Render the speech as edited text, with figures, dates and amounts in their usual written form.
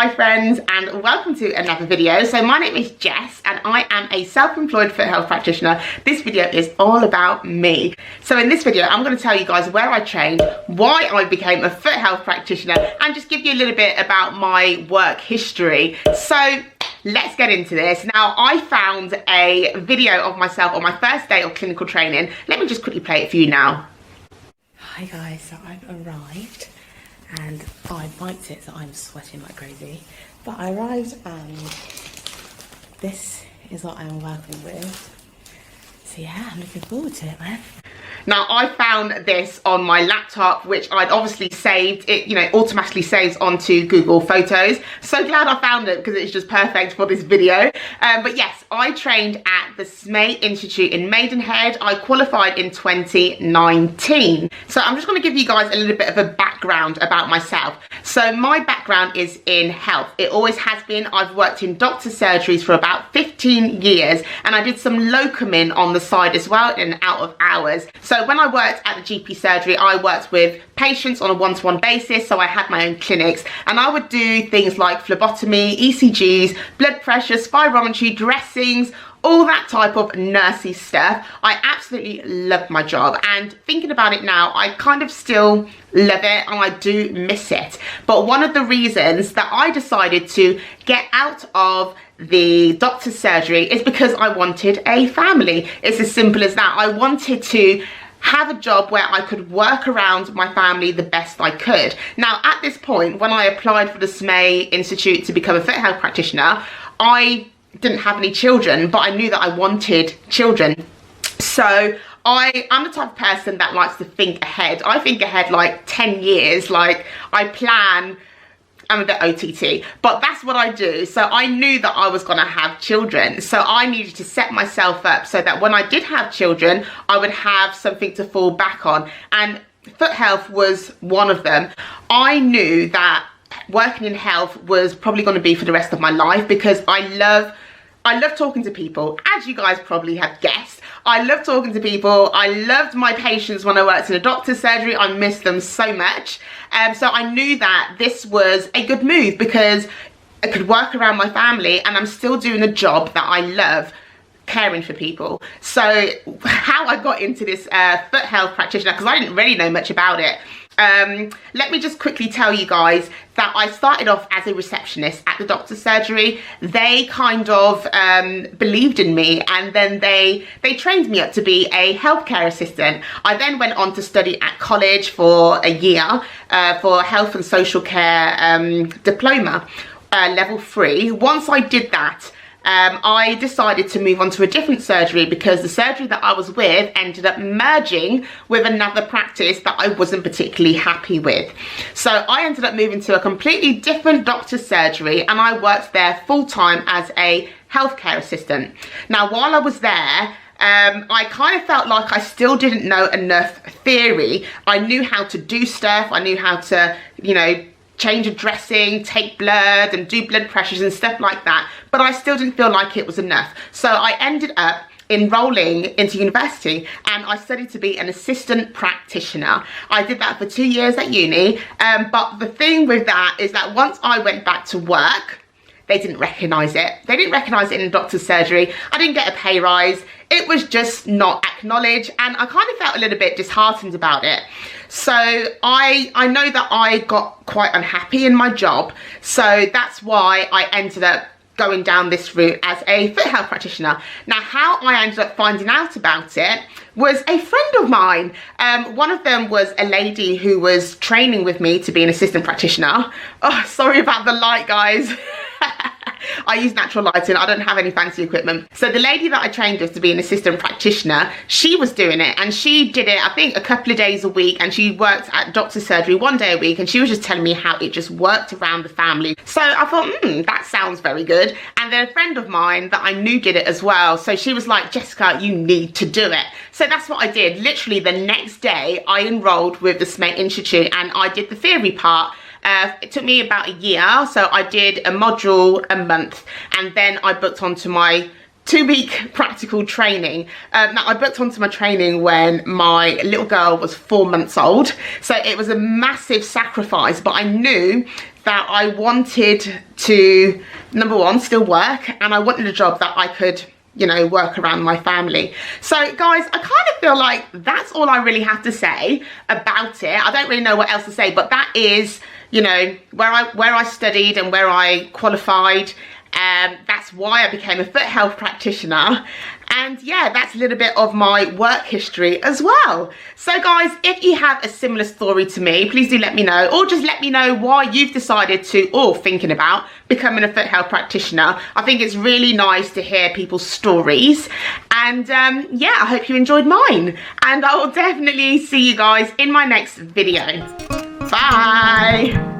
Hi friends, and welcome to another video. So my name is Jess and I am a self-employed foot health practitioner. This video is all about me. So in this video I'm going to tell you guys where I trained, why I became a foot health practitioner, and just give you a little bit about my work history. So let's get into this. Now, I found a video of myself on my first day of clinical training. Let me just quickly play it for you now. Hi guys, so I've arrived and I biked it, so I'm sweating like crazy. But I arrived and this is what I'm working with. So yeah, I'm looking forward to it, man. Now, I found this on my laptop, which I'd obviously saved. It, you know, automatically saves onto Google Photos. So glad I found it because it's just perfect for this video. But yes, I trained at the SME Institute in Maidenhead. I qualified in 2019. So I'm just going to give you guys a little bit of a background about myself. So my background is in health. It always has been. I've worked in doctor surgeries for about 15 years, and I did some locuming on the side as well, in out of hours. So when I worked at the GP surgery, I worked with patients on a one-to-one basis, so I had my own clinics, and I would do things like phlebotomy, ECGs, blood pressure, spirometry, dressings, all that type of nursey stuff. I absolutely loved my job, and thinking about it now, I kind of still love it and I do miss it. But one of the reasons that I decided to get out of the doctor's surgery is because I wanted a family. It's as simple as that. I wanted to have a job where I could work around my family the best I could. Now, at this point, when I applied for the SME Institute to become a foot health practitioner, I didn't have any children, but I knew that I wanted children. So I'm the type of person that likes to think ahead. I think ahead like 10 years, like I plan. I'm a bit OTT, but that's what I do. So I knew that I was gonna have children. So I needed to set myself up so that when I did have children, I would have something to fall back on. And foot health was one of them. I knew that working in health was probably gonna be for the rest of my life because I love talking to people. As you guys probably have guessed, I love talking to people. I loved my patients when I worked in a doctor's surgery. I missed them so much. So I knew that this was a good move because I could work around my family and I'm still doing a job that I love, caring for people. So how I got into this foot health practitioner, because I didn't really know much about it. Let me just quickly tell you guys that I started off as a receptionist at the doctor's surgery. They kind of believed in me, and then they trained me up to be a healthcare assistant. I then went on to study at college for a year for health and social care diploma, level 3. Once I did that, I decided to move on to a different surgery because the surgery that I was with ended up merging with another practice that I wasn't particularly happy with. So I ended up moving to a completely different doctor's surgery, and I worked there full-time as a healthcare assistant. Now, while I was there, I kind of felt like I still didn't know enough theory. I knew how to do stuff. I knew how to, you know, change a dressing, take blood and do blood pressures and stuff like that, but I still didn't feel like it was enough. So I ended up enrolling into university and I studied to be an assistant practitioner. I did that for 2 years at uni, but the thing with that is that once I went back to work, they didn't recognise it. They didn't recognise it in a doctor's surgery. I didn't get a pay rise. It was just not acknowledged, and I kind of felt a little bit disheartened about it. So I know that I got quite unhappy in my job. So that's why I ended up going down this route as a foot health practitioner. Now, how I ended up finding out about it was a friend of mine. One of them was a lady who was training with me to be an assistant practitioner. Oh, sorry about the light, guys. I use natural lighting. I don't have any fancy equipment. So the lady that I trained with to be an assistant practitioner, she was doing it, and she did it, I think, a couple of days a week, and she worked at doctor's surgery 1 day a week, and she was just telling me how it just worked around the family. So I thought, that sounds very good. And then a friend of mine that I knew did it as well. So she was like, Jessica, you need to do it. So that's what I did. Literally the next day, I enrolled with the SME Institute and I did the theory part. It took me about a year, so I did a module a month, and then I booked onto my 2-week practical training. Now I booked onto my training when my little girl was 4 months old, so it was a massive sacrifice, but I knew that I wanted to, number one, still work, and I wanted a job that I could, you know, work around my family. So guys, I kind of feel like that's all I really have to say about it. I don't really know what else to say, but that is, you know, where I studied and where I qualified. That's why I became a foot health practitioner, and yeah, that's a little bit of my work history as well. So guys, if you have a similar story to me, please do let me know, or just let me know why you've decided to, or thinking about becoming a foot health practitioner. I think it's really nice to hear people's stories, and yeah, I hope you enjoyed mine, and I will definitely see you guys in my next video. Bye.